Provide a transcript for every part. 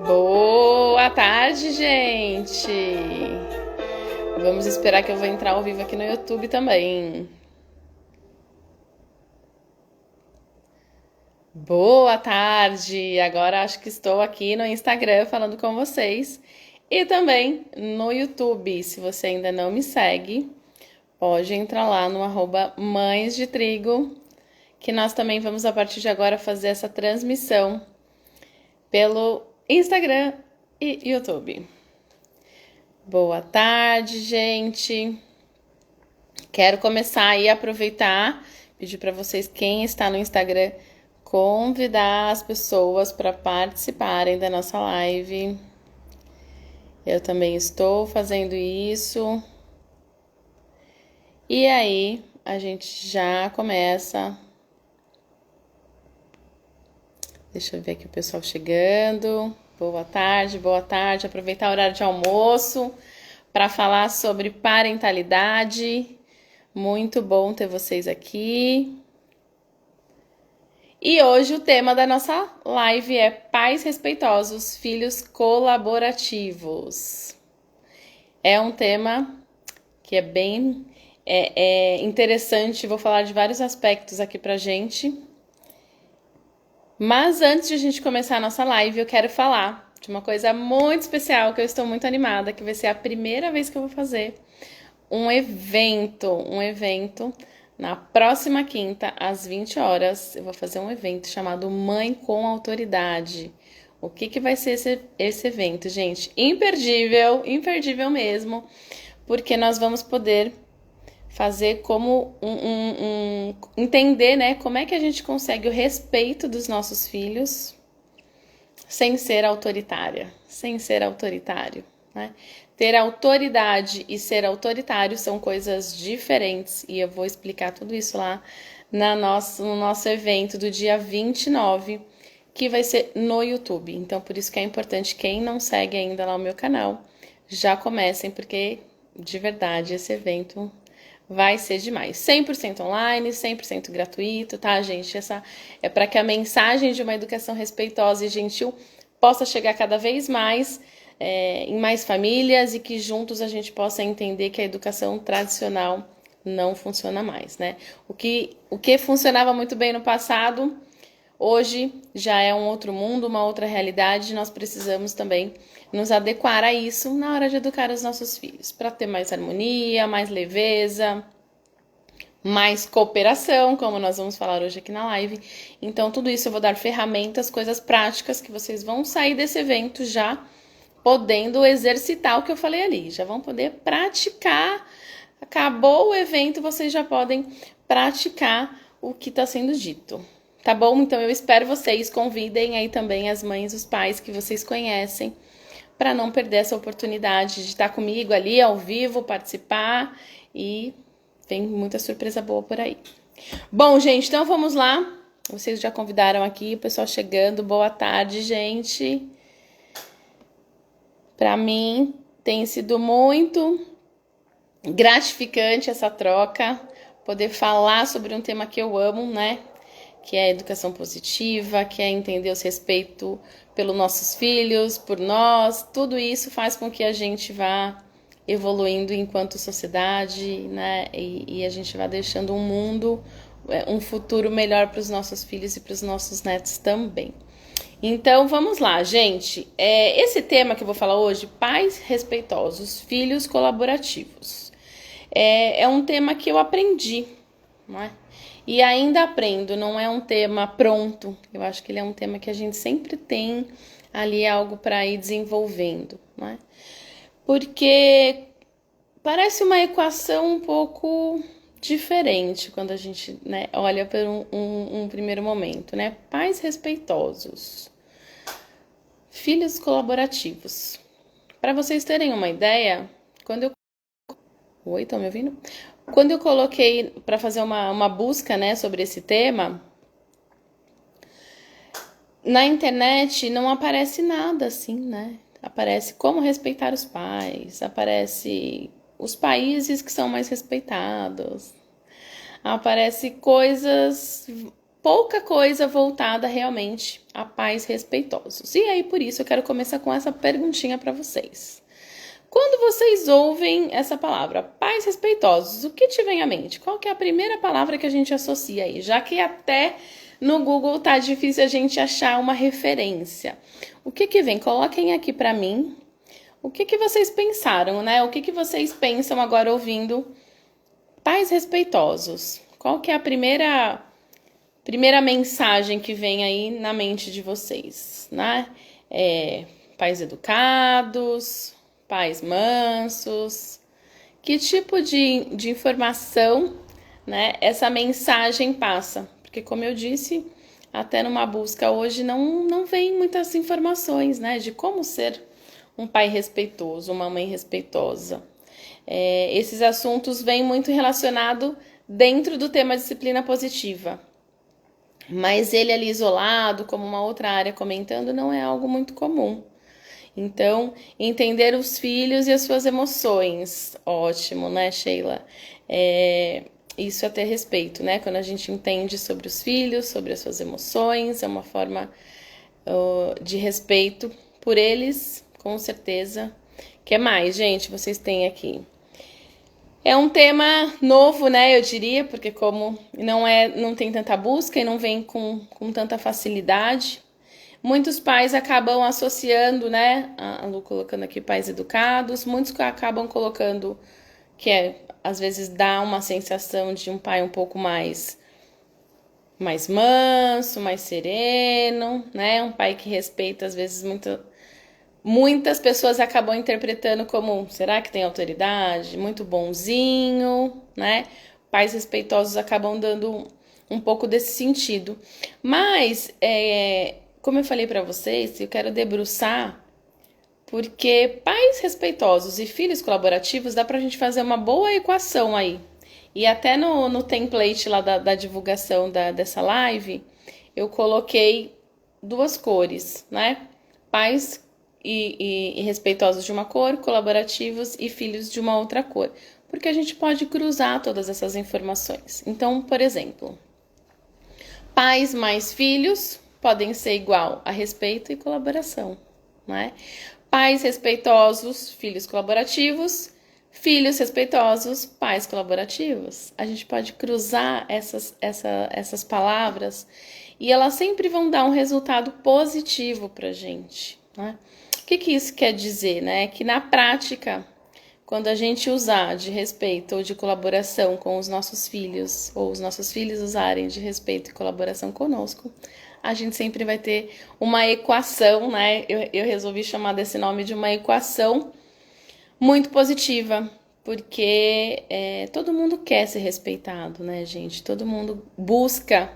Boa tarde, gente! Vamos esperar que eu vou entrar ao vivo aqui no YouTube também. Boa tarde! Agora acho que estou aqui no Instagram falando com vocês e também no YouTube. Se você ainda não me segue, pode entrar lá no @mães de trigo, que nós também vamos a partir de agora fazer essa transmissão pelo Instagram e YouTube. Boa tarde, gente. Quero começar aí a aproveitar, pedir para vocês, quem está no Instagram, convidar as pessoas para participarem da nossa live. Eu também estou fazendo isso. E aí, a gente já começa. Deixa eu ver aqui o pessoal chegando. Boa tarde, boa tarde. Aproveitar o horário de almoço para falar sobre parentalidade. Muito bom ter vocês aqui. E hoje o tema da nossa live é Pais Respeitosos, Filhos Colaborativos. É um tema que é bem interessante, vou falar de vários aspectos aqui pra gente. Mas antes de a gente começar a nossa live, eu quero falar de uma coisa muito especial que eu estou muito animada, que vai ser a primeira vez que eu vou fazer um evento na próxima quinta, às 20 horas. Eu vou fazer um evento chamado Mãe com Autoridade. O que vai ser esse evento, gente? Imperdível, imperdível mesmo, porque nós vamos poder fazer como entender, né, como é que a gente consegue o respeito dos nossos filhos sem ser autoritária, sem ser autoritário, né? Ter autoridade e ser autoritário são coisas diferentes e eu vou explicar tudo isso lá no nosso evento do dia 29, que vai ser no YouTube. Então, por isso que é importante, quem não segue ainda lá o meu canal, já comecem, porque de verdade esse evento vai ser demais. 100% online, 100% gratuito, tá, gente? Essa é para que a mensagem de uma educação respeitosa e gentil possa chegar cada vez mais em mais famílias e que juntos a gente possa entender que a educação tradicional não funciona mais, né? O que funcionava muito bem no passado, hoje já é um outro mundo, uma outra realidade. Nós precisamos também nos adequar a isso na hora de educar os nossos filhos, para ter mais harmonia, mais leveza, mais cooperação, como nós vamos falar hoje aqui na live. Então, tudo isso eu vou dar ferramentas, coisas práticas que vocês vão sair desse evento já podendo exercitar o que eu falei ali, já vão poder praticar. Acabou o evento, vocês já podem praticar o que está sendo dito. Tá bom? Então eu espero vocês, convidem aí também as mães, os pais que vocês conhecem, para não perder essa oportunidade de estar comigo ali ao vivo, participar, e tem muita surpresa boa por aí. Bom, gente, então vamos lá. Vocês já convidaram aqui, o pessoal chegando. Boa tarde, gente. Para mim tem sido muito gratificante essa troca, poder falar sobre um tema que eu amo, né? Que é a educação positiva, que é entender os respeito pelos nossos filhos, por nós. Tudo isso faz com que a gente vá evoluindo enquanto sociedade, né? E a gente vá deixando um mundo, um futuro melhor para os nossos filhos e para os nossos netos também. Então, vamos lá, gente. Esse tema que eu vou falar hoje, pais respeitosos, filhos colaborativos, é um tema que eu aprendi, não é? E ainda aprendo, não é um tema pronto. Eu acho que ele é um tema que a gente sempre tem ali algo para ir desenvolvendo, não é? Porque parece uma equação um pouco diferente quando a gente, né, olha por um primeiro momento, né? Pais respeitosos, filhos colaborativos. Para vocês terem uma ideia, Oi, estão me ouvindo? Quando eu coloquei para fazer uma busca, né, sobre esse tema, na internet não aparece nada assim, né? Aparece como respeitar os pais, aparece os países que são mais respeitados, aparece coisas pouca coisa voltada realmente a pais respeitosos. E aí, por isso, eu quero começar com essa perguntinha para vocês. Quando vocês ouvem essa palavra, pais respeitosos, o que te vem à mente? Qual que é a primeira palavra que a gente associa aí? Já que até no Google tá difícil a gente achar uma referência. O que vem? Coloquem aqui para mim. O que vocês pensaram, né? O que vocês pensam agora ouvindo pais respeitosos? Qual que é a primeira mensagem que vem aí na mente de vocês, né? Pais educados, pais mansos. Que tipo de informação, né, essa mensagem passa? Porque, como eu disse, até numa busca hoje não vem muitas informações, né, de como ser um pai respeitoso, uma mãe respeitosa. Esses assuntos vêm muito relacionado dentro do tema disciplina positiva. Mas ele ali isolado, como uma outra área comentando, não é algo muito comum. Então, entender os filhos e as suas emoções. Ótimo, né, Sheila? Isso é ter respeito, né? Quando a gente entende sobre os filhos, sobre as suas emoções, é uma forma de respeito por eles, com certeza. O que mais, gente, vocês têm aqui? É um tema novo, né, eu diria, porque como não tem tanta busca e não vem com tanta facilidade, muitos pais acabam associando, né, a Lu colocando aqui pais educados, muitos acabam colocando que às vezes dá uma sensação de um pai um pouco mais manso, mais sereno, né, um pai que respeita às vezes muitas pessoas acabam interpretando como, será que tem autoridade? Muito bonzinho, né? Pais respeitosos acabam dando um pouco desse sentido. Mas, como eu falei para vocês, eu quero debruçar porque pais respeitosos e filhos colaborativos dá pra gente fazer uma boa equação aí. E até no template lá da divulgação dessa live, eu coloquei duas cores, né? Pais e respeitosos de uma cor, colaborativos e filhos de uma outra cor. Porque a gente pode cruzar todas essas informações. Então, por exemplo, pais mais filhos podem ser igual a respeito e colaboração, né? Pais respeitosos, filhos colaborativos, filhos respeitosos, pais colaborativos. A gente pode cruzar essas palavras e elas sempre vão dar um resultado positivo pra gente, né? O que isso quer dizer, né? Que na prática, quando a gente usar de respeito ou de colaboração com os nossos filhos, ou os nossos filhos usarem de respeito e colaboração conosco, a gente sempre vai ter uma equação, né? Eu resolvi chamar desse nome de uma equação muito positiva, porque todo mundo quer ser respeitado, né, gente? Todo mundo busca.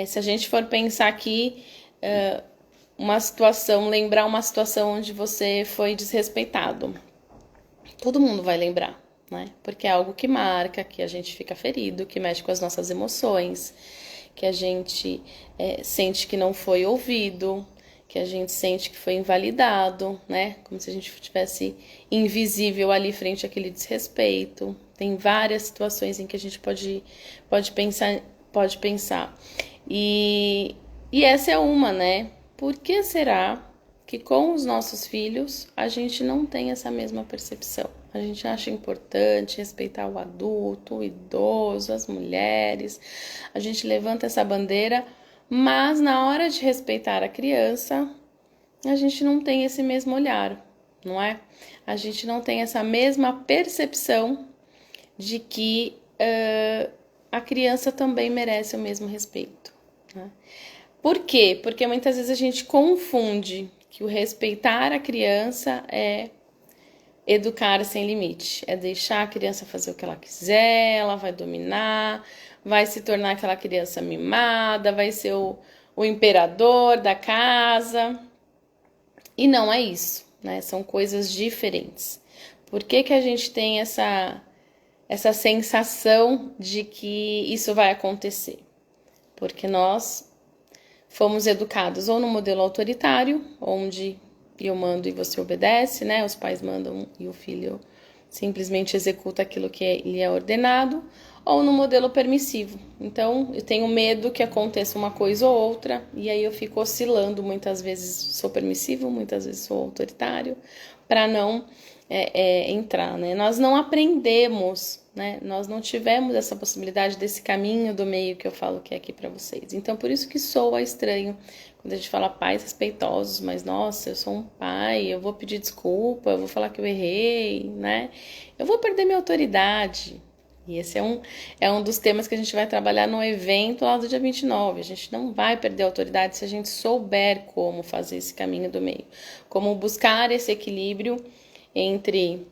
Se a gente for pensar aqui, lembrar uma situação onde você foi desrespeitado, todo mundo vai lembrar, né? Porque é algo que marca, que a gente fica ferido, que mexe com as nossas emoções, que a gente sente que não foi ouvido, que a gente sente que foi invalidado, né? Como se a gente estivesse invisível ali frente àquele desrespeito. Tem várias situações em que a gente pode pensar. E essa é uma, né? Por que será que com os nossos filhos a gente não tem essa mesma percepção? A gente acha importante respeitar o adulto, o idoso, as mulheres. A gente levanta essa bandeira, mas na hora de respeitar a criança, a gente não tem esse mesmo olhar, não é? A gente não tem essa mesma percepção de que a criança também merece o mesmo respeito, né? Por quê? Porque muitas vezes a gente confunde que o respeitar a criança é educar sem limite, é deixar a criança fazer o que ela quiser, ela vai dominar, vai se tornar aquela criança mimada, vai ser o imperador da casa. E não é isso, né? São coisas diferentes. Por que a gente tem essa sensação de que isso vai acontecer? Porque nós fomos educados ou no modelo autoritário, onde eu mando e você obedece, né? Os pais mandam e o filho simplesmente executa aquilo que lhe é ordenado, ou no modelo permissivo. Então, eu tenho medo que aconteça uma coisa ou outra, e aí eu fico oscilando. Muitas vezes sou permissivo, muitas vezes sou autoritário, para não entrar, né? Nós não aprendemos, né? Nós não tivemos essa possibilidade desse caminho do meio que eu falo que é aqui para vocês. Então, por isso que soa estranho quando a gente fala pais respeitosos, mas nossa, eu sou um pai, eu vou pedir desculpa, eu vou falar que eu errei, né? Eu vou perder minha autoridade. E esse é um dos temas que a gente vai trabalhar no evento lá do dia 29. A gente não vai perder a autoridade se a gente souber como fazer esse caminho do meio. Como buscar esse equilíbrio entre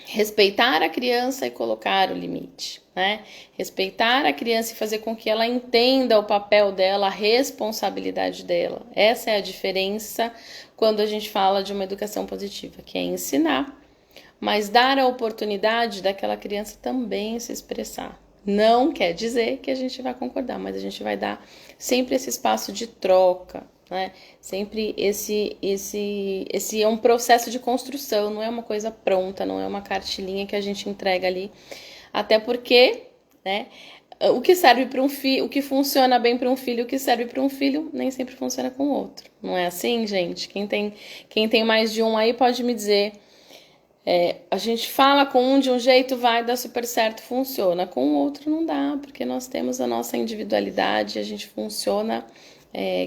respeitar a criança e colocar o limite, né? Respeitar a criança e fazer com que ela entenda o papel dela, a responsabilidade dela. Essa é a diferença quando a gente fala de uma educação positiva, que é ensinar, mas dar a oportunidade daquela criança também se expressar. Não quer dizer que a gente vai concordar, mas a gente vai dar sempre esse espaço de troca, né? Sempre esse é um processo de construção, não é uma coisa pronta, não é uma cartilinha que a gente entrega ali. Até porque, né, o que serve para um filho, o que funciona bem para um filho, o que serve para um filho, nem sempre funciona com o outro. Não é assim, gente? Quem tem mais de um aí pode me dizer. A gente fala com um de um jeito, vai dar super certo, funciona. Com o outro não dá, porque nós temos a nossa individualidade, a gente funciona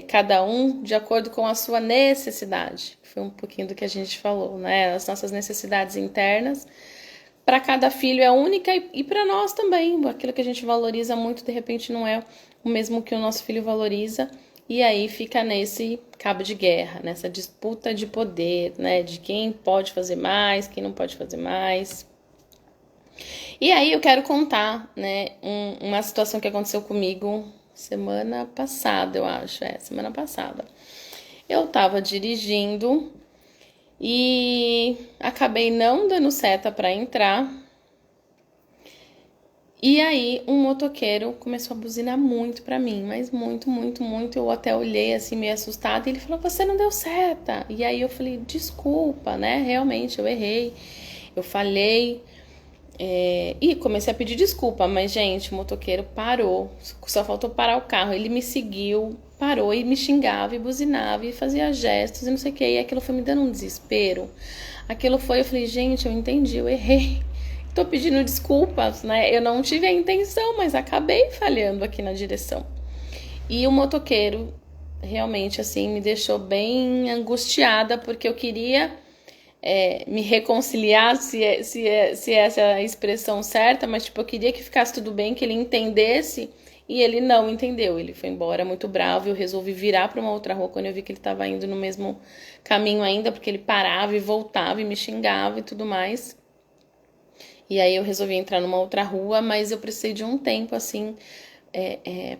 cada um de acordo com a sua necessidade. Foi um pouquinho do que a gente falou, né? As nossas necessidades internas, para cada filho é única e para nós também. Aquilo que a gente valoriza muito, de repente, não é o mesmo que o nosso filho valoriza. E aí fica nesse cabo de guerra, nessa disputa de poder, né? De quem pode fazer mais, quem não pode fazer mais. E aí eu quero contar, né, uma situação que aconteceu comigo semana passada, eu acho. Semana passada. Eu tava dirigindo e acabei não dando seta para entrar. E aí, um motoqueiro começou a buzinar muito pra mim, mas muito, muito, muito. Eu até olhei assim, meio assustada, e ele falou: Você não deu seta. E aí eu falei: Desculpa, né? Realmente, eu errei. Eu falhei. E comecei a pedir desculpa, mas, gente, o motoqueiro parou. Só faltou parar o carro. Ele me seguiu, parou e me xingava, e buzinava, e fazia gestos, e não sei o que. E aquilo foi me dando um desespero. Eu falei: Gente, eu entendi, eu errei. Tô pedindo desculpas, né? Eu não tive a intenção, mas acabei falhando aqui na direção. E o motoqueiro realmente, assim, me deixou bem angustiada, porque eu queria me reconciliar, se essa é a expressão certa, mas, tipo, eu queria que ficasse tudo bem, que ele entendesse, e ele não entendeu. Ele foi embora muito bravo, eu resolvi virar para uma outra rua quando eu vi que ele estava indo no mesmo caminho ainda, porque ele parava e voltava e me xingava e tudo mais. E aí eu resolvi entrar numa outra rua, mas eu precisei de um tempo, assim,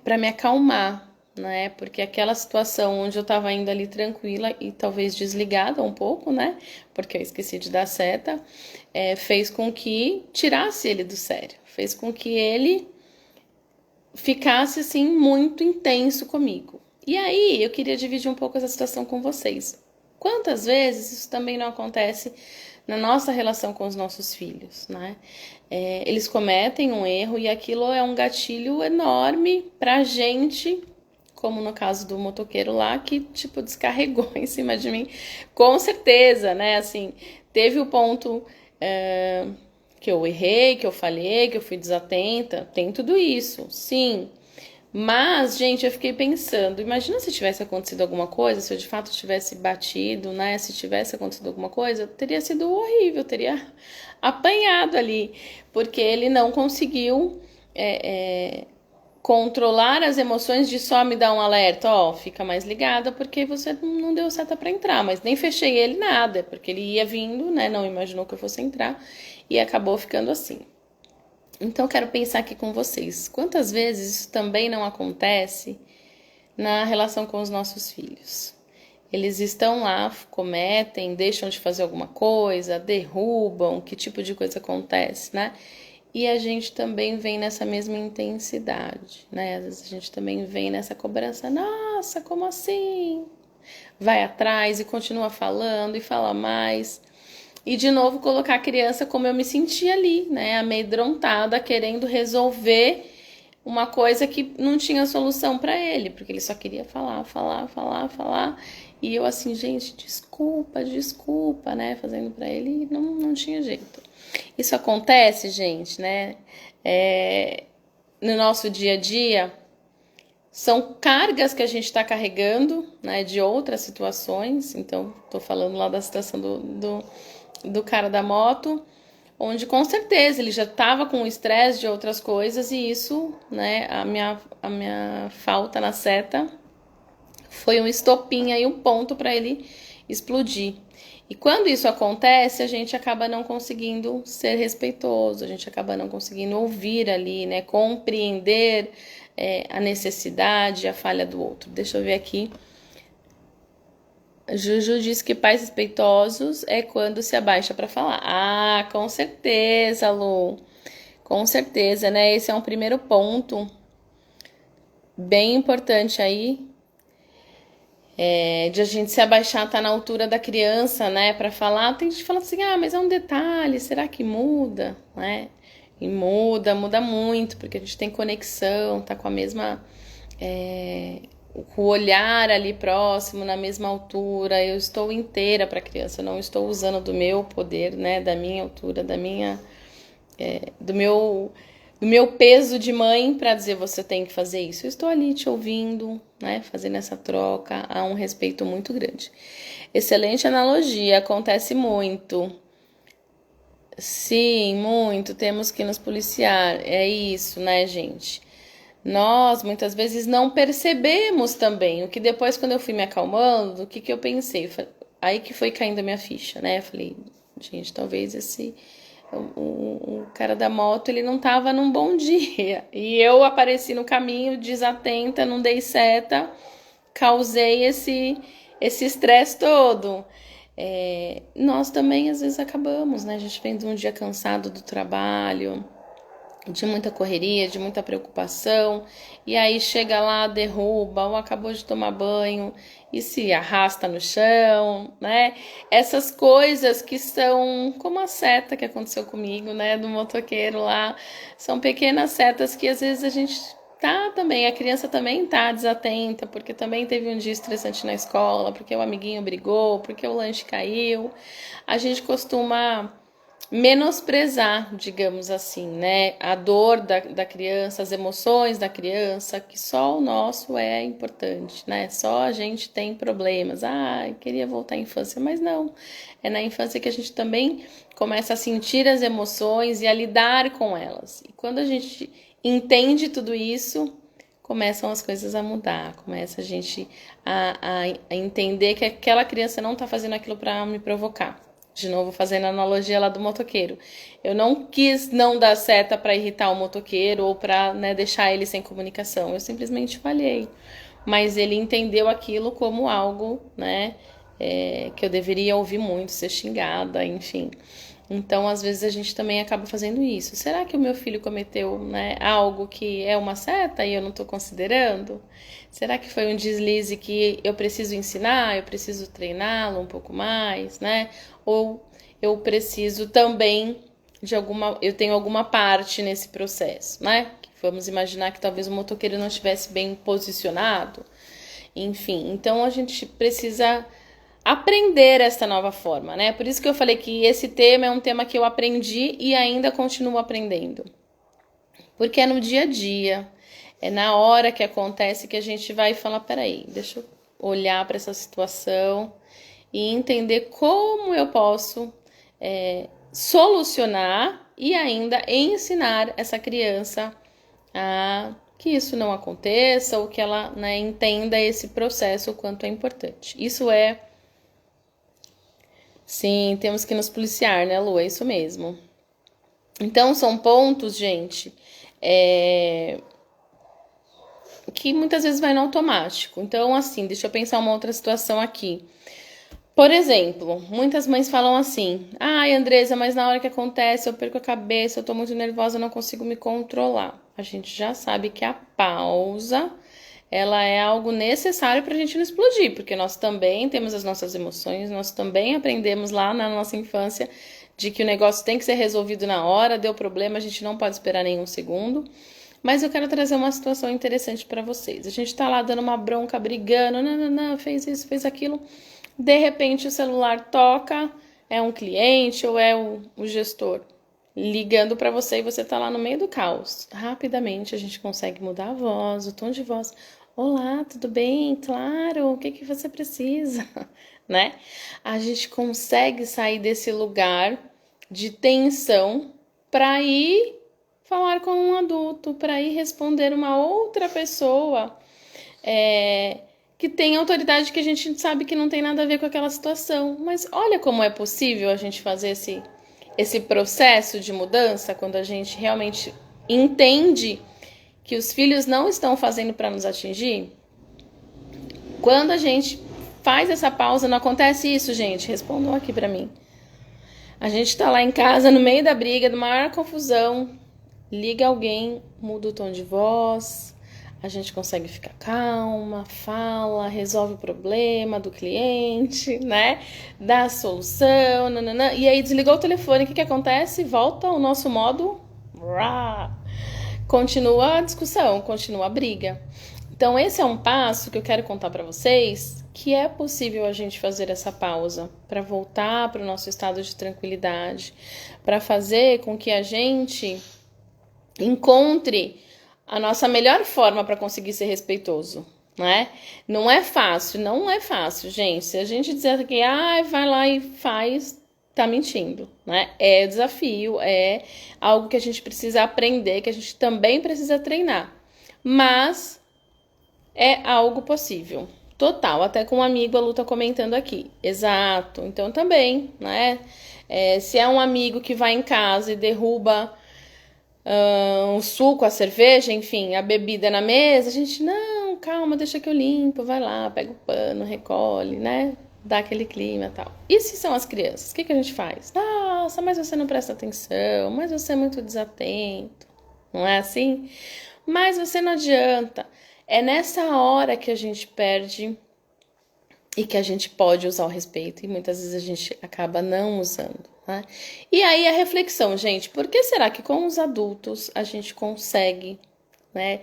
para me acalmar, né? Porque aquela situação onde eu tava indo ali tranquila e talvez desligada um pouco, né? Porque eu esqueci de dar seta, fez com que tirasse ele do sério. Fez com que ele ficasse, assim, muito intenso comigo. E aí eu queria dividir um pouco essa situação com vocês. Quantas vezes isso também não acontece na nossa relação com os nossos filhos, né? Eles cometem um erro e aquilo é um gatilho enorme pra gente, como no caso do motoqueiro lá, que, tipo, descarregou em cima de mim. Com certeza, né? Assim, teve o ponto que eu errei, que eu falhei, que eu fui desatenta. Tem tudo isso, sim. Mas, gente, eu fiquei pensando, imagina se tivesse acontecido alguma coisa, se eu de fato tivesse batido, né? Se tivesse acontecido alguma coisa, teria sido horrível, teria apanhado ali, porque ele não conseguiu controlar as emoções de só me dar um alerta, ó, fica mais ligada porque você não deu seta para entrar, mas nem fechei ele nada, porque ele ia vindo, né? Não imaginou que eu fosse entrar e acabou ficando assim. Então, eu quero pensar aqui com vocês. Quantas vezes isso também não acontece na relação com os nossos filhos? Eles estão lá, cometem, deixam de fazer alguma coisa, derrubam, que tipo de coisa acontece, né? E a gente também vem nessa mesma intensidade, né? Às vezes a gente também vem nessa cobrança. Nossa, como assim? Vai atrás e continua falando e fala mais. e de novo colocar a criança como eu me sentia ali, né? Amedrontada, querendo resolver uma coisa que não tinha solução para ele, porque ele só queria falar. E eu assim, gente, desculpa, né? Fazendo para ele e não tinha jeito. Isso acontece, gente, né? No nosso dia a dia, são cargas que a gente está carregando, né? De outras situações. Então, tô falando lá da situação do cara da moto, onde com certeza ele já estava com estresse de outras coisas e isso, né, a minha falta na seta foi um estopim aí, um ponto para ele explodir. E quando isso acontece, a gente acaba não conseguindo ser respeitoso, a gente acaba não conseguindo ouvir ali, né, compreender a necessidade, a falha do outro. Deixa eu ver aqui. Juju diz que pais respeitosos é quando se abaixa para falar. Ah, com certeza, Lu. Com certeza, né? Esse é um primeiro ponto bem importante aí, de a gente se abaixar, tá na altura da criança, né? Para falar. Tem gente que fala assim, ah, mas é um detalhe, será que muda, né? E muda muito, porque a gente tem conexão, tá com a mesma... o olhar ali próximo, na mesma altura, eu estou inteira para a criança, eu não estou usando do meu poder, né, da minha altura, do meu peso de mãe para dizer você tem que fazer isso. Eu estou ali te ouvindo, né, fazendo essa troca, há um respeito muito grande. Excelente analogia, acontece muito. Sim, muito, temos que nos policiar, é isso, né, gente? Nós muitas vezes não percebemos também. O que depois, quando eu fui me acalmando, o que eu pensei? Aí que foi caindo a minha ficha, né? Eu falei, gente, talvez o cara da moto, ele não tava num bom dia. E eu apareci no caminho, desatenta, não dei seta, causei esse estresse todo. Nós também, às vezes, acabamos, né? A gente vem de um dia cansado do trabalho, de muita correria, de muita preocupação, e aí chega lá, derruba, ou acabou de tomar banho e se arrasta no chão, né? Essas coisas que são como a seta que aconteceu comigo, né, do motoqueiro lá, são pequenas setas que às vezes a gente tá também, a criança também tá desatenta, porque também teve um dia estressante na escola, porque o amiguinho brigou, porque o lanche caiu. A gente costuma menosprezar, digamos assim, né? A dor da criança, as emoções da criança, que só o nosso é importante, né? Só a gente tem problemas. Ah, queria voltar à infância, mas não. É na infância que a gente também começa a sentir as emoções e a lidar com elas. E quando a gente entende tudo isso, começam as coisas a mudar, começa a gente a entender que aquela criança não tá fazendo aquilo para me provocar. De novo, fazendo a analogia lá do motoqueiro. Eu não quis não dar seta para irritar o motoqueiro ou para, né, deixar ele sem comunicação. Eu simplesmente falhei. Mas ele entendeu aquilo como algo, né, que eu deveria ouvir muito, ser xingada, enfim. Então, às vezes, a gente também acaba fazendo isso. Será que o meu filho cometeu, né, algo que é uma seta e eu não estou considerando? Será que foi um deslize que eu preciso ensinar, eu preciso treiná-lo um pouco mais, né? Ou eu preciso também eu tenho alguma parte nesse processo, né? Vamos imaginar que talvez o motoqueiro não estivesse bem posicionado. Enfim, então a gente precisa aprender esta nova forma, né? Por isso que eu falei que esse tema é um tema que eu aprendi e ainda continuo aprendendo. Porque é no dia a dia, é na hora que acontece que a gente vai falar, peraí, deixa eu olhar para essa situação e entender como eu posso solucionar e ainda ensinar essa criança a que isso não aconteça ou que ela, né, entenda esse processo o quanto é importante. Isso é... Sim, temos que nos policiar, né, Lu? É isso mesmo. Então, são pontos, gente, que muitas vezes vai no automático. Então, assim, deixa eu pensar uma outra situação aqui. Por exemplo, muitas mães falam assim: ai, Andresa, mas na hora que acontece eu perco a cabeça, eu tô muito nervosa, eu não consigo me controlar. A gente já sabe que a pausa ela é algo necessário para a gente não explodir, porque nós também temos as nossas emoções, nós também aprendemos lá na nossa infância de que o negócio tem que ser resolvido na hora, deu problema, a gente não pode esperar nenhum segundo. Mas eu quero trazer uma situação interessante para vocês. A gente tá lá dando uma bronca, brigando, não, fez isso, fez aquilo. De repente o celular toca, é um cliente ou é o gestor ligando para você e você tá lá no meio do caos. Rapidamente a gente consegue mudar a voz, o tom de voz. Olá, tudo bem? Claro, o que que você precisa? Né? A gente consegue sair desse lugar de tensão para ir falar com um adulto, para ir responder uma outra pessoa que tem autoridade, que a gente sabe que não tem nada a ver com aquela situação. Mas olha como é possível a gente fazer esse processo de mudança quando a gente realmente entende que os filhos não estão fazendo para nos atingir. Quando a gente faz essa pausa, não acontece isso, gente? Respondam aqui para mim. A gente tá lá em casa, no meio da briga, da maior confusão, liga alguém, muda o tom de voz, a gente consegue ficar calma, fala, resolve o problema do cliente, né? Dá a solução, nananã. E aí desligou o telefone, o que acontece? Volta o nosso modo, continua a discussão, continua a briga. Então esse é um passo que eu quero contar para vocês, que é possível a gente fazer essa pausa para voltar para o nosso estado de tranquilidade, para fazer com que a gente encontre a nossa melhor forma para conseguir ser respeitoso, né? Não é fácil, gente. Se a gente dizer que vai lá e faz, tá mentindo, né? É desafio, é algo que a gente precisa aprender, que a gente também precisa treinar. Mas é algo possível. Total, até com um amigo a Lu tá comentando aqui. Exato. Então também, né? Se é um amigo que vai em casa e derruba o suco, a cerveja, enfim, a bebida na mesa, a gente, não, calma, deixa que eu limpo, vai lá, pega o pano, recolhe, né? Dá aquele clima e tal. E se são as crianças? O que a gente faz? Nossa, mas você não presta atenção, mas você é muito desatento. Não é assim? Mas você não adianta. É nessa hora que a gente perde e que a gente pode usar o respeito, e muitas vezes a gente acaba não usando, né? E aí a reflexão, gente, por que será que com os adultos a gente consegue, né,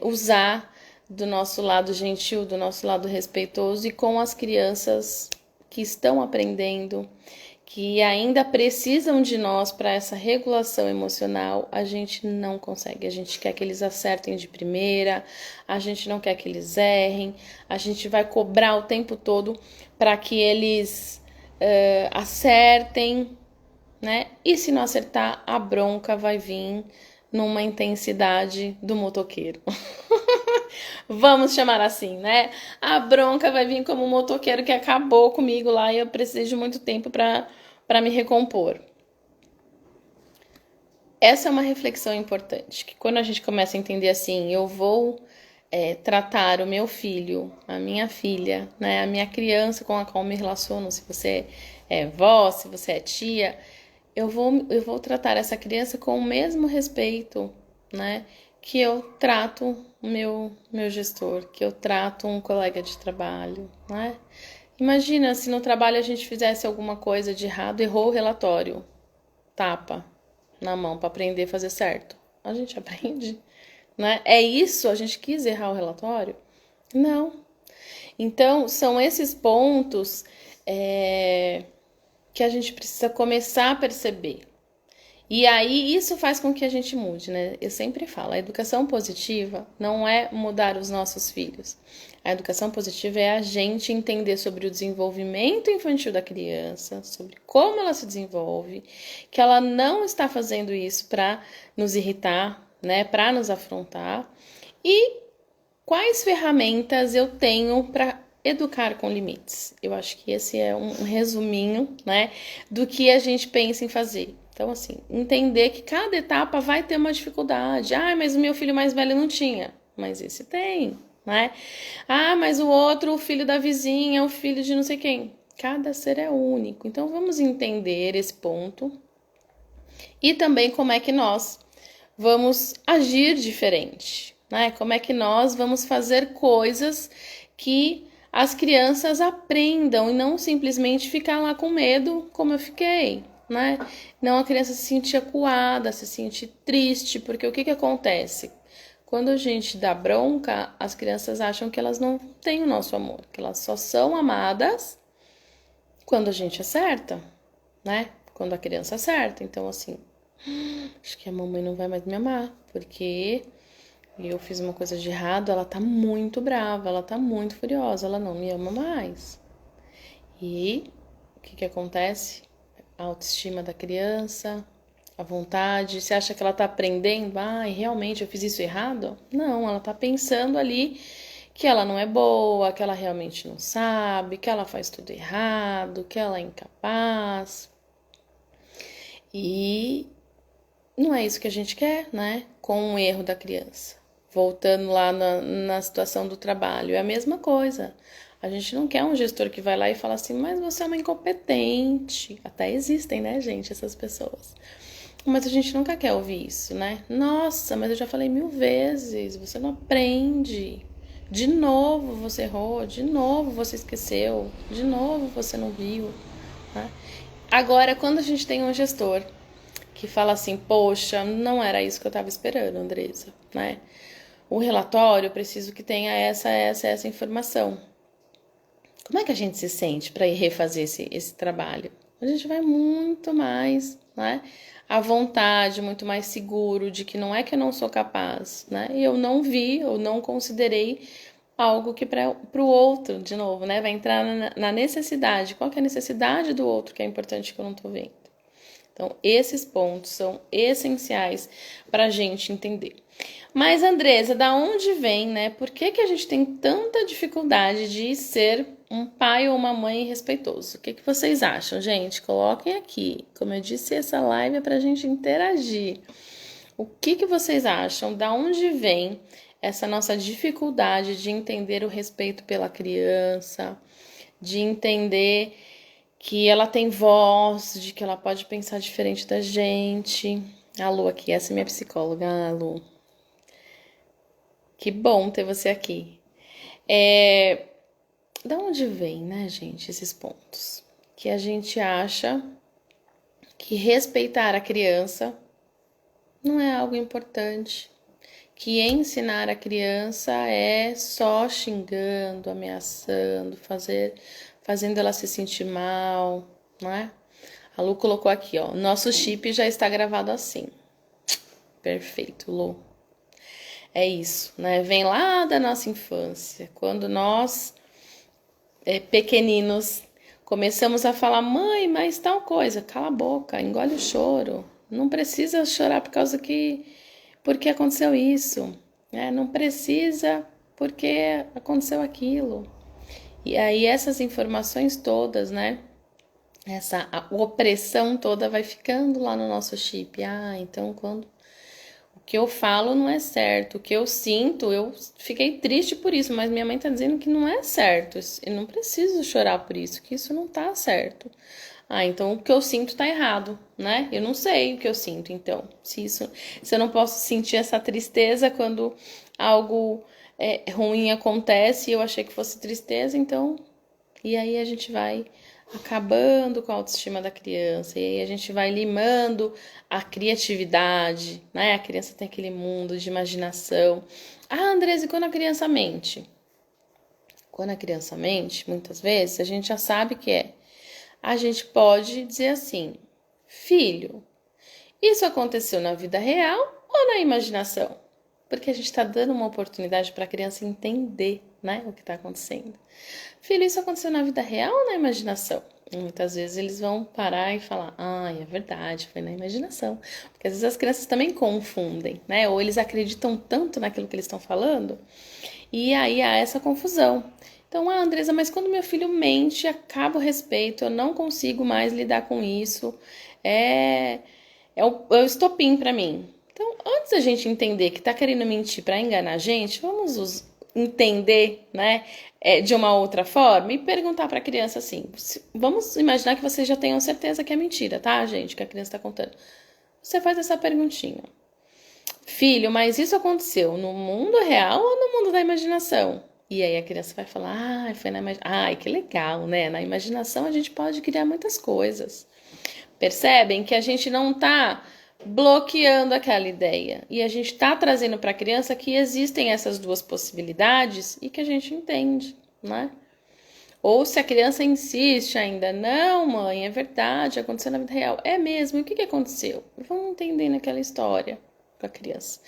usar do nosso lado gentil, do nosso lado respeitoso, e com as crianças que estão aprendendo, que ainda precisam de nós para essa regulação emocional, a gente não consegue. A gente quer que eles acertem de primeira, a gente não quer que eles errem, a gente vai cobrar o tempo todo para que eles acertem, né? E se não acertar, a bronca vai vir numa intensidade do motoqueiro. Vamos chamar assim, né? A bronca vai vir como um motoqueiro que acabou comigo lá e eu preciso de muito tempo para me recompor. Essa é uma reflexão importante, que quando a gente começa a entender assim, eu vou tratar o meu filho, a minha filha, né, a minha criança com a qual eu me relaciono, se você é vó, se você é tia, eu vou tratar essa criança com o mesmo respeito, né, que eu trato o meu gestor, que eu trato um colega de trabalho, né? Imagina se no trabalho a gente fizesse alguma coisa de errado, errou o relatório, tapa na mão para aprender a fazer certo. A gente aprende, né? É isso? A gente quis errar o relatório? Não. Então, são esses pontos que a gente precisa começar a perceber. E aí, isso faz com que a gente mude, né? Eu sempre falo, a educação positiva não é mudar os nossos filhos. A educação positiva é a gente entender sobre o desenvolvimento infantil da criança, sobre como ela se desenvolve, que ela não está fazendo isso para nos irritar, né? Para nos afrontar. E quais ferramentas eu tenho para educar com limites. Eu acho que esse é um resuminho, né, do que a gente pensa em fazer. Então, assim, entender que cada etapa vai ter uma dificuldade. Mas o meu filho mais velho não tinha. Mas esse tem, né? Mas o outro, o filho da vizinha, o filho de não sei quem. Cada ser é único. Então, vamos entender esse ponto. E também como é que nós vamos agir diferente, né? Como é que nós vamos fazer coisas que as crianças aprendam e não simplesmente ficar lá com medo, como eu fiquei, né? Não a criança se sentir acuada, se sentir triste, porque o que acontece? Quando a gente dá bronca, as crianças acham que elas não têm o nosso amor, que elas só são amadas quando a gente acerta, né? Quando a criança acerta. Então, assim, acho que a mamãe não vai mais me amar, porque eu fiz uma coisa de errado, ela tá muito brava, ela tá muito furiosa, ela não me ama mais. E o que acontece? A autoestima da criança, a vontade, você acha que ela tá aprendendo? Realmente eu fiz isso errado? Não, ela tá pensando ali que ela não é boa, que ela realmente não sabe, que ela faz tudo errado, que ela é incapaz. E não é isso que a gente quer, né? Com o erro da criança. Voltando lá na situação do trabalho, é a mesma coisa. A gente não quer um gestor que vai lá e fala assim, mas você é uma incompetente. Até existem, né, gente, essas pessoas. Mas a gente nunca quer ouvir isso, né? Nossa, mas eu já falei 1000 vezes, você não aprende. De novo você errou, de novo você esqueceu, de novo você não viu, né? Agora, quando a gente tem um gestor que fala assim, poxa, não era isso que eu estava esperando, Andresa, né? O relatório, eu preciso que tenha essa informação. Como é que a gente se sente para ir refazer esse trabalho? A gente vai muito mais, né? À vontade, muito mais seguro de que não é que eu não sou capaz, né? E eu não vi, eu não considerei algo que para o outro, de novo, né? Vai entrar na necessidade. Qual que é a necessidade do outro que é importante que eu não tô vendo? Então, esses pontos são essenciais para a gente entender. Mas, Andresa, da onde vem, né? Por que a gente tem tanta dificuldade de ser um pai ou uma mãe respeitoso? O que vocês acham, gente? Coloquem aqui. Como eu disse, essa live é para a gente interagir. O que vocês acham? Da onde vem essa nossa dificuldade de entender o respeito pela criança, de entender que ela tem voz, de que ela pode pensar diferente da gente? A Lu aqui, essa é minha psicóloga, a Lu. Que bom ter você aqui. Da onde vem, né, gente, esses pontos? Que a gente acha que respeitar a criança não é algo importante. Que ensinar a criança é só xingando, ameaçando, fazendo ela se sentir mal, né? A Lu colocou aqui, ó, nosso chip já está gravado assim. Perfeito, Lu. É isso, né? Vem lá da nossa infância, quando nós, pequeninos, começamos a falar, mãe, mas tal coisa, cala a boca, engole o choro. Não precisa chorar porque aconteceu isso, né? Não precisa porque aconteceu aquilo. E aí essas informações todas, né? Essa opressão toda vai ficando lá no nosso chip. Então quando o que eu falo não é certo, o que eu sinto, eu fiquei triste por isso, mas minha mãe tá dizendo que não é certo. Eu não preciso chorar por isso, que isso não tá certo. Então o que eu sinto tá errado, né? Eu não sei o que eu sinto, então. Se eu não posso sentir essa tristeza quando algo ruim acontece e eu achei que fosse tristeza, então. E aí a gente vai acabando com a autoestima da criança, e aí a gente vai limando a criatividade, né? A criança tem aquele mundo de imaginação. Andresa, e quando a criança mente? Quando a criança mente, muitas vezes, a gente já sabe que a gente pode dizer assim, filho, isso aconteceu na vida real ou na imaginação? Porque a gente está dando uma oportunidade para a criança entender, né, o que está acontecendo. Filho, isso aconteceu na vida real ou na imaginação? E muitas vezes eles vão parar e falar, é verdade, foi na imaginação. Porque às vezes as crianças também confundem, né? Ou eles acreditam tanto naquilo que eles estão falando, e aí há essa confusão. Então, Andresa, mas quando meu filho mente, acaba o respeito, eu não consigo mais lidar com isso, é o estopim para mim. Então, antes da gente entender que tá querendo mentir para enganar a gente, vamos entender, né, de uma outra forma e perguntar para a criança assim, vamos imaginar que vocês já tenham certeza que é mentira, tá, gente, que a criança está contando. Você faz essa perguntinha. Filho, mas isso aconteceu no mundo real ou no mundo da imaginação? E aí a criança vai falar, foi na imaginação. Ai, que legal, né? Na imaginação a gente pode criar muitas coisas. Percebem que a gente não tá bloqueando aquela ideia. E a gente tá trazendo para a criança que existem essas duas possibilidades e que a gente entende, né? Ou se a criança insiste ainda, não, mãe, é verdade, aconteceu na vida real. É mesmo, e o que aconteceu? Vamos entendendo aquela história com a criança.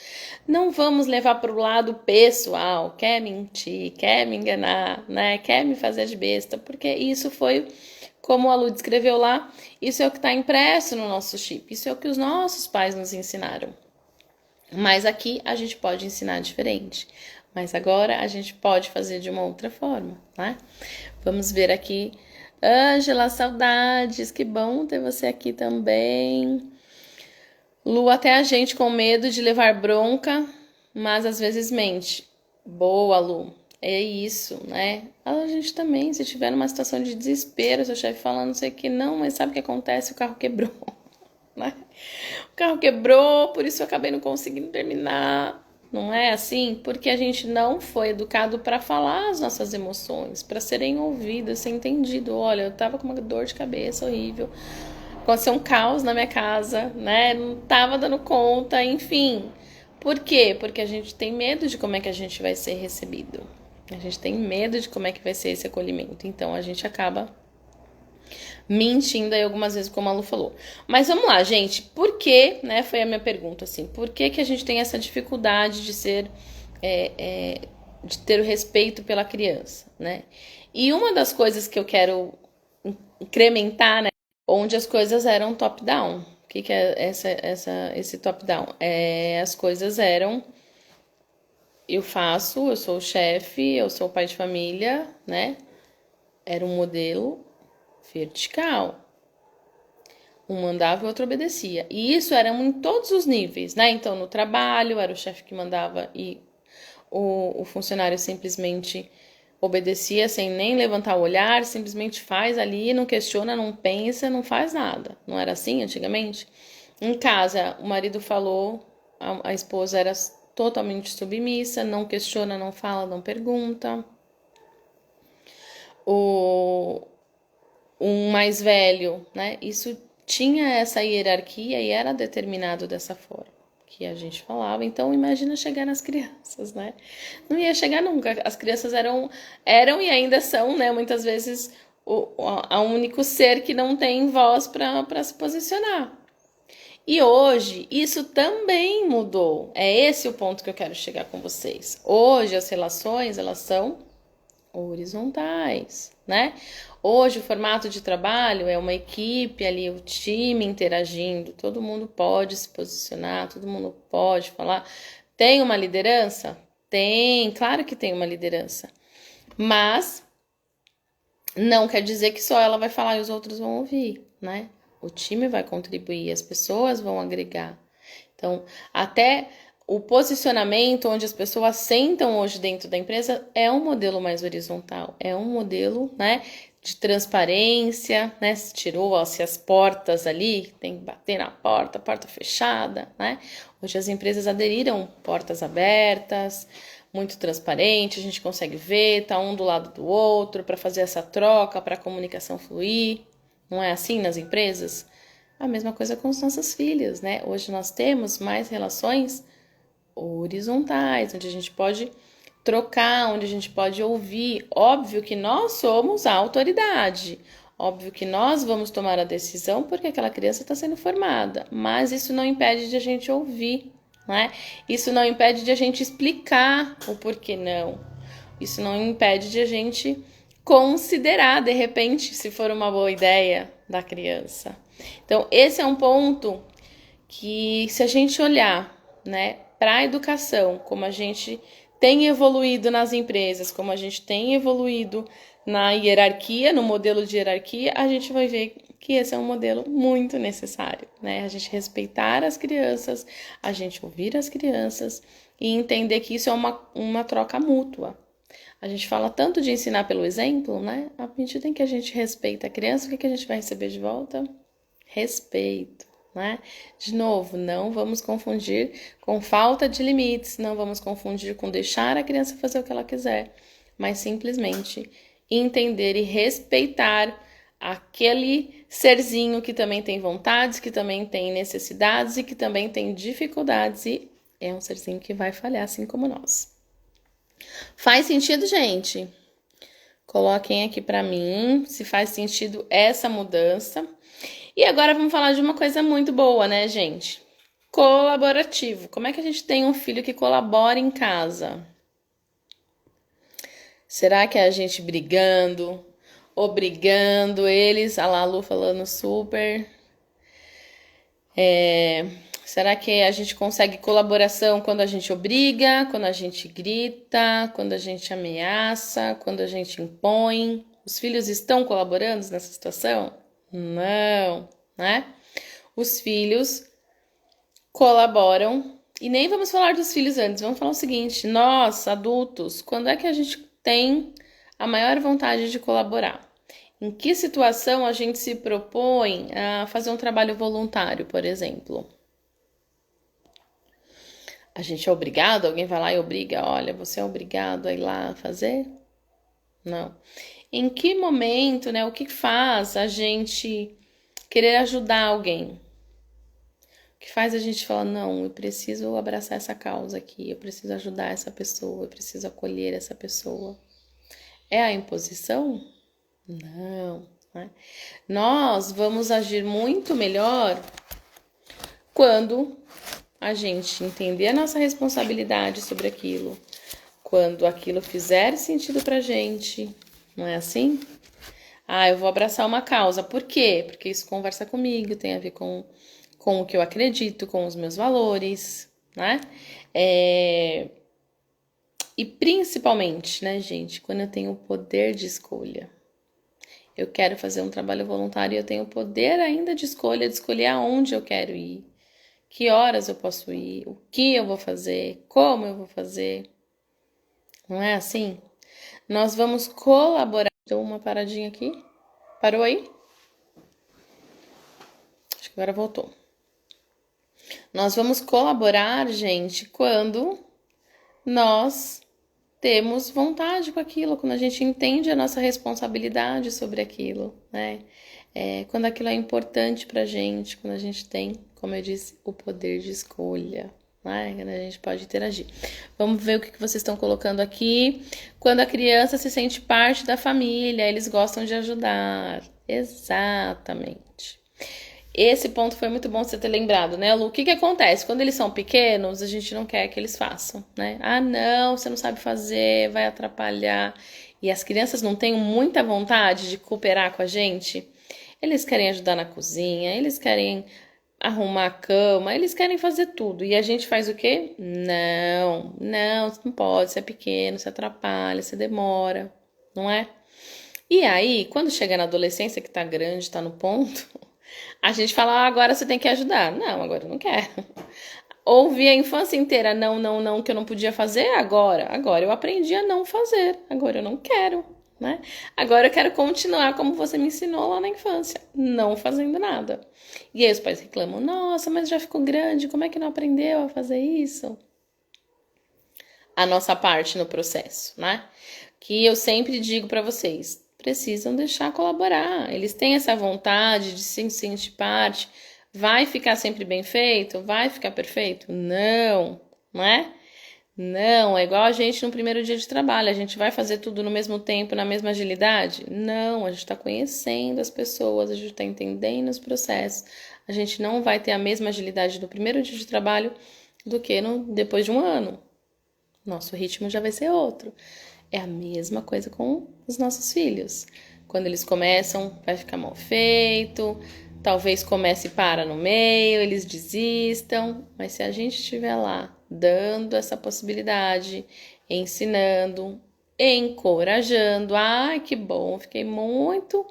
Não vamos levar para o lado pessoal, quer mentir, quer me enganar, né? Quer me fazer de besta, porque isso foi, como a Lu descreveu lá, isso é o que está impresso no nosso chip, isso é o que os nossos pais nos ensinaram. Mas aqui a gente pode ensinar diferente. Mas agora a gente pode fazer de uma outra forma, né? Vamos ver aqui. Ângela, saudades, que bom ter você aqui também. Lu, até a gente com medo de levar bronca, mas às vezes mente. Boa, Lu. É isso, né? A gente também, se tiver numa situação de desespero, seu chefe falando não sei o que, não, mas sabe o que acontece? O carro quebrou, né? O carro quebrou, por isso eu acabei não conseguindo terminar. Não é assim? Porque a gente não foi educado para falar as nossas emoções, para serem ouvidas, ser entendido. Olha, eu tava com uma dor de cabeça horrível. Aconteceu um caos na minha casa, né? Não tava dando conta, enfim. Por quê? Porque a gente tem medo de como é que a gente vai ser recebido. A gente tem medo de como é que vai ser esse acolhimento. Então a gente acaba mentindo aí algumas vezes, como a Lu falou. Mas vamos lá, gente. Por que, né? Foi a minha pergunta, assim. Por que a gente tem essa dificuldade de ser... de ter o respeito pela criança, né? E uma das coisas que eu quero incrementar, né? Onde as coisas eram top-down. O que é esse top-down? As coisas eram... Eu sou o chefe, eu sou o pai de família, né? Era um modelo vertical. Um mandava e o outro obedecia. E isso era em todos os níveis, né? Então, no trabalho, era o chefe que mandava e o funcionário simplesmente obedecia sem nem levantar o olhar, simplesmente faz ali, não questiona, não pensa, não faz nada. Não era assim antigamente? Em casa, o marido falou, a esposa era totalmente submissa, não questiona, não fala, não pergunta. Um mais velho, né? Isso tinha essa hierarquia e era determinado dessa forma que a gente falava. Então, imagina chegar nas crianças, né? Não ia chegar nunca. As crianças eram e ainda são, né? Muitas vezes o único ser que não tem voz para se posicionar. E hoje, isso também mudou. É esse o ponto que eu quero chegar com vocês. Hoje, as relações, elas são horizontais, né? Hoje o formato de trabalho é uma equipe ali, o time interagindo, todo mundo pode se posicionar, todo mundo pode falar. Tem uma liderança? Tem, claro que tem uma liderança. Mas não quer dizer que só ela vai falar e os outros vão ouvir, né? O time vai contribuir, as pessoas vão agregar. Então, até o posicionamento onde as pessoas sentam hoje dentro da empresa é um modelo mais horizontal, é um modelo, né, de transparência, né, se tirou-se as portas ali, tem que bater na porta fechada, né, hoje as empresas aderiram portas abertas, muito transparente, a gente consegue ver, tá um do lado do outro para fazer essa troca, para a comunicação fluir, não é assim nas empresas? A mesma coisa com os nossos filhos, né? Hoje nós temos mais relações horizontais, onde a gente pode trocar, onde a gente pode ouvir. Óbvio que nós somos a autoridade, óbvio que nós vamos tomar a decisão porque aquela criança está sendo formada, mas isso não impede de a gente ouvir, né? Isso não impede de a gente explicar o porquê não. Isso não impede de a gente considerar, de repente, se for uma boa ideia da criança. Então, esse é um ponto que, se a gente olhar, né, para a educação, como a gente tem evoluído nas empresas, como a gente tem evoluído na hierarquia, no modelo de hierarquia, a gente vai ver que esse é um modelo muito necessário, né? A gente respeitar as crianças, a gente ouvir as crianças e entender que isso é uma troca mútua. A gente fala tanto de ensinar pelo exemplo, né? À medida em que a gente respeita a criança, o que a gente vai receber de volta? Respeito, né? De novo, não vamos confundir com falta de limites, não vamos confundir com deixar a criança fazer o que ela quiser, mas simplesmente entender e respeitar aquele serzinho que também tem vontades, que também tem necessidades e que também tem dificuldades e é um serzinho que vai falhar assim como nós. Faz sentido, gente? Coloquem aqui para mim se faz sentido essa mudança. E agora vamos falar de uma coisa muito boa, né, gente? Colaborativo. Como é que a gente tem um filho que colabora em casa? Será que é a gente brigando, obrigando eles? A Lalu falando super. Será que a gente consegue colaboração quando a gente obriga, quando a gente grita, quando a gente ameaça, quando a gente impõe? Os filhos estão colaborando nessa situação? Não, né? Os filhos colaboram. E nem vamos falar dos filhos antes, vamos falar o seguinte: nós, adultos, quando é que a gente tem a maior vontade de colaborar? Em que situação a gente se propõe a fazer um trabalho voluntário, por exemplo? A gente é obrigado? Alguém vai lá e obriga? Olha, você é obrigado a ir lá fazer? Não. Em que momento, né? O que faz a gente querer ajudar alguém? O que faz a gente falar, não, eu preciso abraçar essa causa aqui, eu preciso ajudar essa pessoa, eu preciso acolher essa pessoa. É a imposição? Não, né? Nós vamos agir muito melhor quando a gente entender a nossa responsabilidade sobre aquilo, quando aquilo fizer sentido pra gente, não é assim? Ah, eu vou abraçar uma causa. Por quê? Porque isso conversa comigo, tem a ver com o que eu acredito, com os meus valores, né? E principalmente, né, gente, quando eu tenho o poder de escolha. Eu quero fazer um trabalho voluntário e eu tenho o poder ainda de escolher aonde eu quero ir, que horas eu posso ir, o que eu vou fazer, como eu vou fazer. Não é assim? Nós vamos colaborar. Deu uma paradinha aqui. Parou aí? Acho que agora voltou. Nós vamos colaborar, gente, quando nós temos vontade com aquilo, quando a gente entende a nossa responsabilidade sobre aquilo, né? Quando aquilo é importante pra gente, quando a gente tem, como eu disse, o poder de escolha, né? Quando a gente pode interagir. Vamos ver o que vocês estão colocando aqui. Quando a criança se sente parte da família, eles gostam de ajudar. Exatamente. Esse ponto foi muito bom você ter lembrado, né, Lu? O que acontece? Quando eles são pequenos, a gente não quer que eles façam, né? Ah, não, você não sabe fazer, vai atrapalhar. E as crianças não têm muita vontade de cooperar com a gente. Eles querem ajudar na cozinha, eles querem arrumar a cama, eles querem fazer tudo. E a gente faz o quê? Não, não, você não pode, você é pequeno, você atrapalha, você demora, não é? E aí, quando chega na adolescência, que tá grande, tá no ponto, a gente fala, ah, agora você tem que ajudar. Não, agora eu não quero. Ouvi a infância inteira, não, não, não, que eu não podia fazer, agora eu aprendi a não fazer, agora eu não quero, né? Agora eu quero continuar como você me ensinou lá na infância, não fazendo nada. E aí os pais reclamam, nossa, mas já ficou grande, como é que não aprendeu a fazer isso? A nossa parte no processo, né? Que eu sempre digo para vocês, precisam deixar colaborar. Eles têm essa vontade de se sentir parte. Vai ficar sempre bem feito? Vai ficar perfeito? Não, não é? Não, é igual a gente no primeiro dia de trabalho. A gente vai fazer tudo no mesmo tempo, na mesma agilidade? Não, a gente está conhecendo as pessoas, a gente está entendendo os processos. A gente não vai ter a mesma agilidade no primeiro dia de trabalho do que depois de um ano. Nosso ritmo já vai ser outro. É a mesma coisa com os nossos filhos. Quando eles começam, vai ficar mal feito, talvez comece e para no meio, eles desistam, mas se a gente estiver lá dando essa possibilidade, ensinando, encorajando, ai que bom, fiquei muito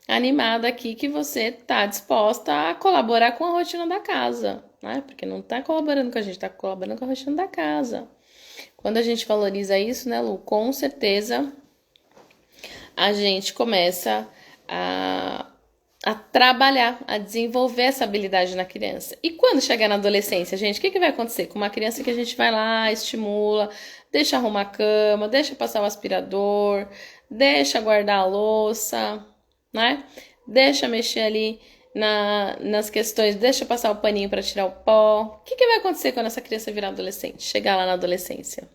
animada aqui que você está disposta a colaborar com a rotina da casa, né? Porque não está colaborando com a gente, está colaborando com a rotina da casa. Quando a gente valoriza isso, né, Lu? Com certeza a gente começa a trabalhar, a desenvolver essa habilidade na criança. E quando chegar na adolescência, gente, o que vai acontecer com uma criança que a gente vai lá, estimula, deixa arrumar a cama, deixa passar o aspirador, deixa guardar a louça, né? Deixa mexer ali nas questões, deixa passar o paninho para tirar o pó. O que vai acontecer quando essa criança virar adolescente, chegar lá na adolescência?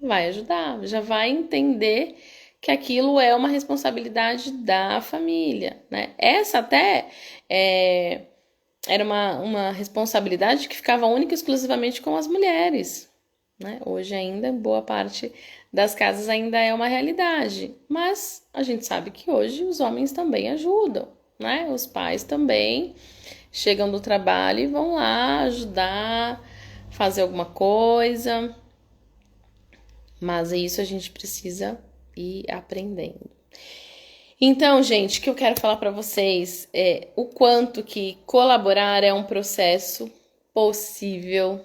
Vai ajudar, já vai entender que aquilo é uma responsabilidade da família, né? Essa até era uma responsabilidade que ficava única e exclusivamente com as mulheres, né? Hoje ainda, boa parte das casas ainda é uma realidade, mas a gente sabe que hoje os homens também ajudam, né? Os pais também chegam do trabalho e vão lá ajudar, fazer alguma coisa, mas isso a gente precisa ir aprendendo. Então, gente, o que eu quero falar para vocês é o quanto que colaborar é um processo possível,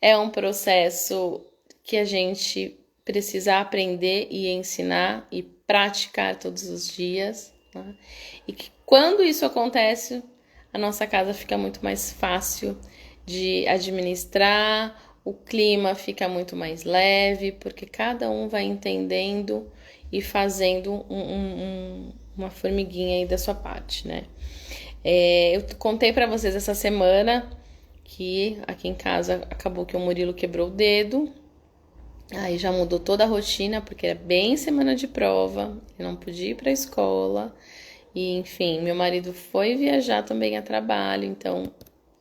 é um processo que a gente precisa aprender e ensinar e praticar todos os dias, né? E que quando isso acontece, a nossa casa fica muito mais fácil de administrar, o clima fica muito mais leve, porque cada um vai entendendo e fazendo uma formiguinha aí da sua parte, né? Eu contei para vocês essa semana que aqui em casa acabou que o Murilo quebrou o dedo, aí já mudou toda a rotina, porque era bem semana de prova, eu não podia ir para a escola, e enfim, meu marido foi viajar também a trabalho, então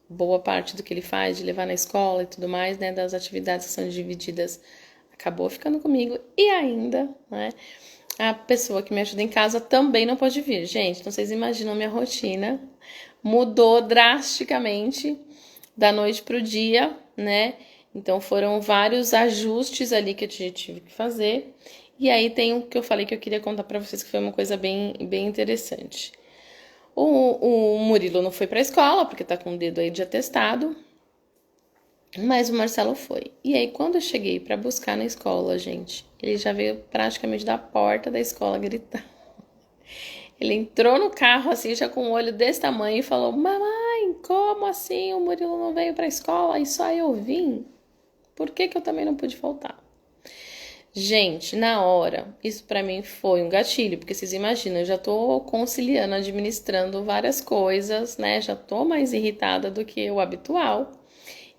boa parte do que ele faz, de levar na escola e tudo mais, né, das atividades que são divididas, acabou ficando comigo. E ainda, né, a pessoa que me ajuda em casa também não pode vir. Gente, então vocês imaginam, minha rotina mudou drasticamente da noite pro dia, né? Então foram vários ajustes ali que eu tive que fazer. E aí tem o que eu falei que eu queria contar para vocês, que foi uma coisa bem interessante. O Murilo não foi pra escola, porque tá com o dedo aí de atestado, mas o Marcelo foi. E aí, quando eu cheguei pra buscar na escola, gente, ele já veio praticamente da porta da escola gritando. Ele entrou no carro, assim, já com um olho desse tamanho e falou: Mamãe, como assim o Murilo não veio pra escola e só eu vim? Por que eu também não pude faltar? Gente, na hora, isso pra mim foi um gatilho, porque vocês imaginam, eu já tô conciliando, administrando várias coisas, né? Já tô mais irritada do que o habitual.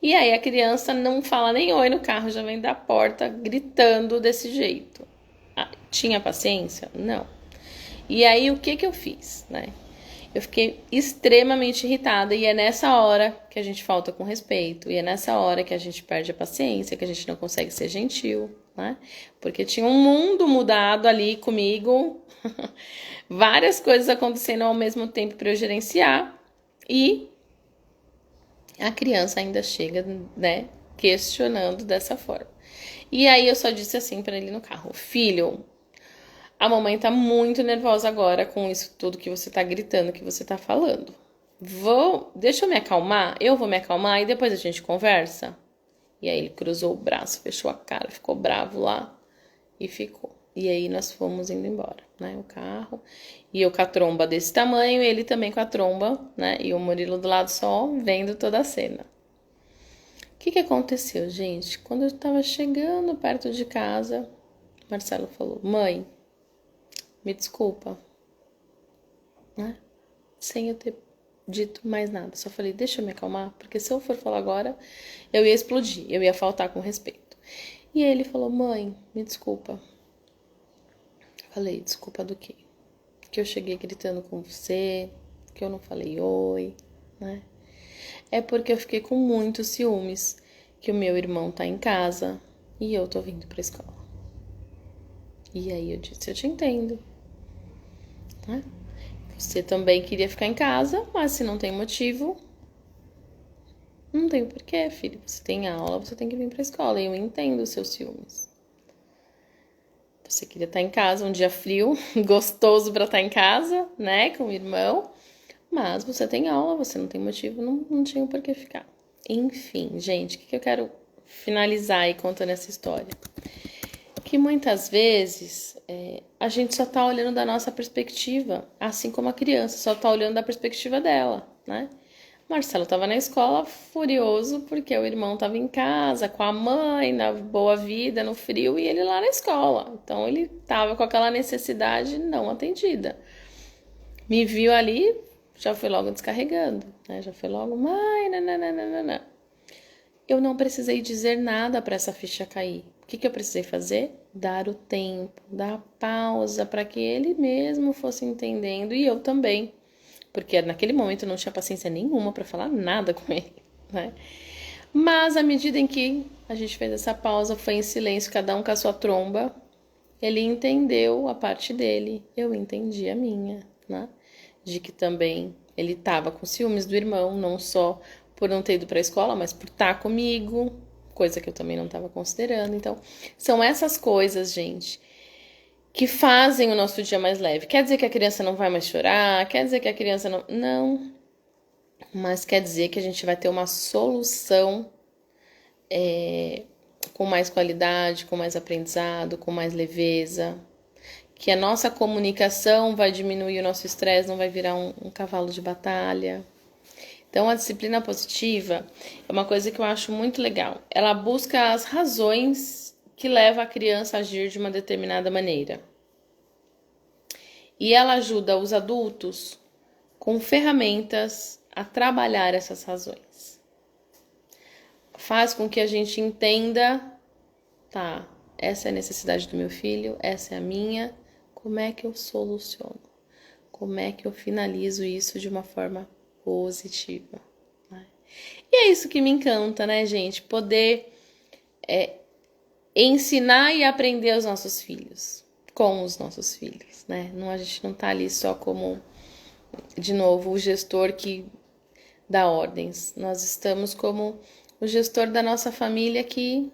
E aí a criança não fala nem oi no carro, já vem da porta gritando desse jeito. Tinha paciência? Não. E aí o que eu fiz, né? Eu fiquei extremamente irritada e é nessa hora que a gente falta com respeito, e é nessa hora que a gente perde a paciência, que a gente não consegue ser gentil, né? Porque tinha um mundo mudado ali comigo, várias coisas acontecendo ao mesmo tempo para eu gerenciar, e a criança ainda chega, né, questionando dessa forma. E aí eu só disse assim para ele no carro: Filho, a mamãe tá muito nervosa agora com isso tudo que você tá gritando, que você tá falando. Deixa eu me acalmar, eu vou me acalmar e depois a gente conversa. E aí ele cruzou o braço, fechou a cara, ficou bravo lá e ficou. E aí nós fomos indo embora, né, o carro. E eu com a tromba desse tamanho, ele também com a tromba, né, e o Murilo do lado só, vendo toda a cena. O que aconteceu, gente? Quando eu tava chegando perto de casa, Marcelo falou: Mãe, me desculpa, né? Sem eu ter dito mais nada. Só falei: deixa eu me acalmar, porque se eu for falar agora, eu ia explodir, eu ia faltar com respeito. E aí ele falou: Mãe, me desculpa. Falei: desculpa do quê? Que eu cheguei gritando com você, que eu não falei oi, né? É porque eu fiquei com muitos ciúmes que o meu irmão tá em casa e eu tô vindo pra escola. E aí eu disse: eu te entendo, né? Você também queria ficar em casa, mas se não tem motivo, não tem porquê, filho. Você tem aula, você tem que vir pra escola. E eu entendo os seus ciúmes. Você queria estar em casa um dia frio, gostoso pra estar em casa, né, com o irmão. Mas você tem aula, você não tem motivo, não tinha por que ficar. Enfim, gente, o que eu quero finalizar aí contando essa história? que muitas vezes a gente só tá olhando da nossa perspectiva, assim como a criança só tá olhando da perspectiva dela, né? Marcelo estava na escola furioso porque o irmão estava em casa com a mãe, na boa vida, no frio, e ele lá na escola. Então ele estava com aquela necessidade não atendida. Me viu ali, já foi logo descarregando, né? Já foi logo, mãe, nananana. Eu não precisei dizer nada para essa ficha cair. O que eu precisei fazer? Dar o tempo, dar a pausa para que ele mesmo fosse entendendo e eu também. Porque naquele momento eu não tinha paciência nenhuma para falar nada com ele, né? Mas à medida em que a gente fez essa pausa, foi em silêncio, cada um com a sua tromba, ele entendeu a parte dele, eu entendi a minha, né? De que também ele estava com ciúmes do irmão, não só por não ter ido para a escola, mas por estar comigo, coisa que eu também não estava considerando. Então, são essas coisas, gente, que fazem o nosso dia mais leve. Quer dizer que a criança não vai mais chorar? Quer dizer que a criança não... Não. Mas quer dizer que a gente vai ter uma solução com mais qualidade, com mais aprendizado, com mais leveza. Que a nossa comunicação vai diminuir o nosso estresse, não vai virar um cavalo de batalha. Então, a disciplina positiva é uma coisa que eu acho muito legal. Ela busca as razões que levam a criança a agir de uma determinada maneira. E ela ajuda os adultos com ferramentas a trabalhar essas razões. Faz com que a gente entenda, tá, essa é a necessidade do meu filho, essa é a minha, como é que eu soluciono? Como é que eu finalizo isso de uma forma positiva? Né? E é isso que me encanta, né, gente? Poder ensinar e aprender os nossos filhos, com os nossos filhos, né? Não, a gente não tá ali só como, de novo, o gestor que dá ordens. Nós estamos como o gestor da nossa família que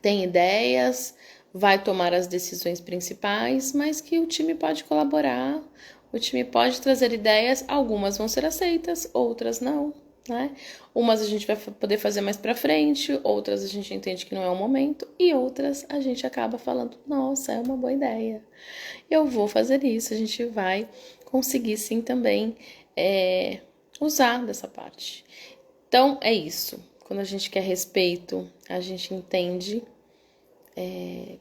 tem ideias, vai tomar as decisões principais, mas que o time pode colaborar, o time pode trazer ideias, algumas vão ser aceitas, outras não, né? Umas a gente vai poder fazer mais pra frente, outras a gente entende que não é o momento, e outras a gente acaba falando, nossa, é uma boa ideia, eu vou fazer isso, a gente vai conseguir sim também usar dessa parte. Então, é isso. Quando a gente quer respeito, a gente entende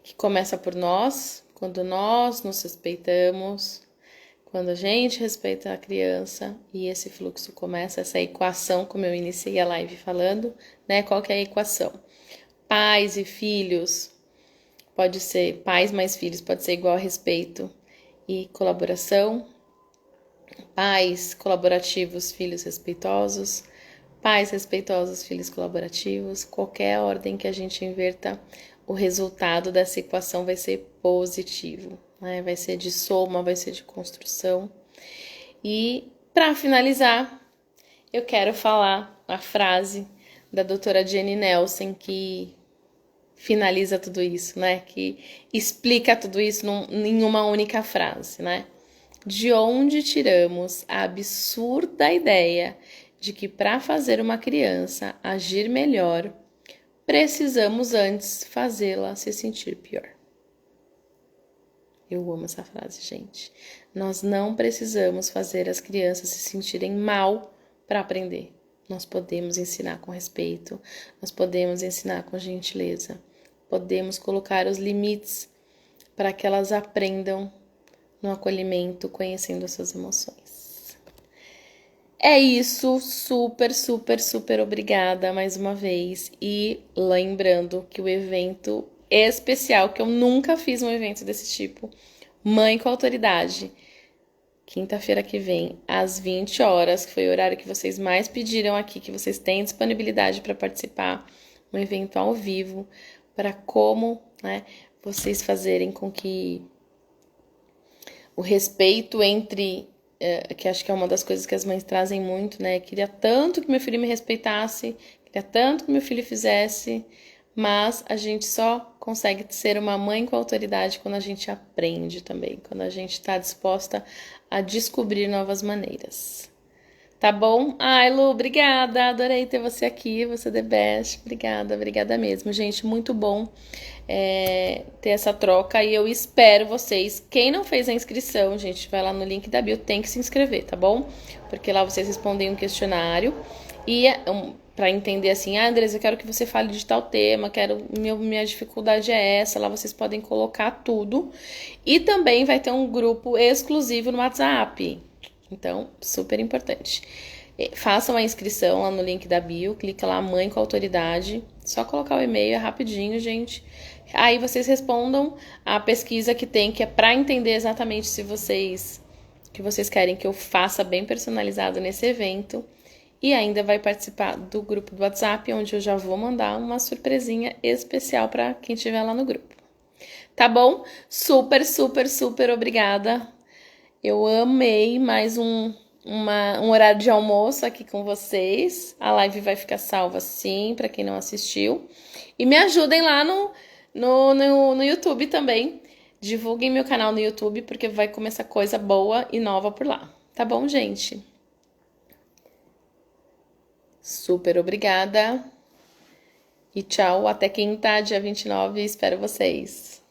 que começa por nós, quando nós nos respeitamos, quando a gente respeita a criança e esse fluxo começa, essa equação, como eu iniciei a live falando, né? Qual que é a equação? Pais e filhos, pode ser pais mais filhos, pode ser igual a respeito e colaboração. Pais colaborativos, filhos respeitosos. Pais respeitosos, filhos colaborativos. Qualquer ordem que a gente inverta, o resultado dessa equação vai ser positivo, né? Vai ser de soma, vai ser de construção. E para finalizar, eu quero falar a frase da doutora Jenny Nelson que finaliza tudo isso, né? Que explica tudo isso em uma única frase, né? De onde tiramos a absurda ideia de que para fazer uma criança agir melhor, precisamos antes fazê-la se sentir pior. Eu amo essa frase, gente. Nós não precisamos fazer as crianças se sentirem mal para aprender. Nós podemos ensinar com respeito, nós podemos ensinar com gentileza, podemos colocar os limites para que elas aprendam no acolhimento, conhecendo as suas emoções. É isso, super, super, super obrigada mais uma vez. E lembrando que o evento especial, que eu nunca fiz um evento desse tipo, Mãe com Autoridade, quinta-feira que vem, às 20 horas, que foi o horário que vocês mais pediram aqui, que vocês têm disponibilidade para participar, um evento ao vivo, para como, né, vocês fazerem com que o respeito entre, que acho que é uma das coisas que as mães trazem muito, né? Queria tanto que meu filho me respeitasse, queria tanto que meu filho fizesse, mas a gente só consegue ser uma mãe com autoridade quando a gente aprende também, quando a gente está disposta a descobrir novas maneiras. Tá bom? Ai, Lu, obrigada. Adorei ter você aqui. Você é the best. Obrigada, obrigada mesmo. Gente, muito bom ter essa troca. E eu espero vocês. Quem não fez a inscrição, gente, vai lá no link da bio, tem que se inscrever, tá bom? Porque lá vocês respondem um questionário. E para entender assim, Andresa, eu quero que você fale de tal tema, minha dificuldade é essa. Lá vocês podem colocar tudo. E também vai ter um grupo exclusivo no WhatsApp. Então, super importante. Façam a inscrição lá no link da bio, clica lá, mãe com autoridade. Só colocar o e-mail, é rapidinho, gente. Aí vocês respondam a pesquisa que tem, que é para entender exatamente se vocês que vocês querem que eu faça bem personalizado nesse evento. E ainda vai participar do grupo do WhatsApp, onde eu já vou mandar uma surpresinha especial para quem estiver lá no grupo. Tá bom? Super, super, super obrigada. Eu amei mais um horário de almoço aqui com vocês. A live vai ficar salva sim, para quem não assistiu. E me ajudem lá no YouTube também. Divulguem meu canal no YouTube, porque vai começar coisa boa e nova por lá. Tá bom, gente? Super obrigada. E tchau, até quinta, dia 29. Espero vocês.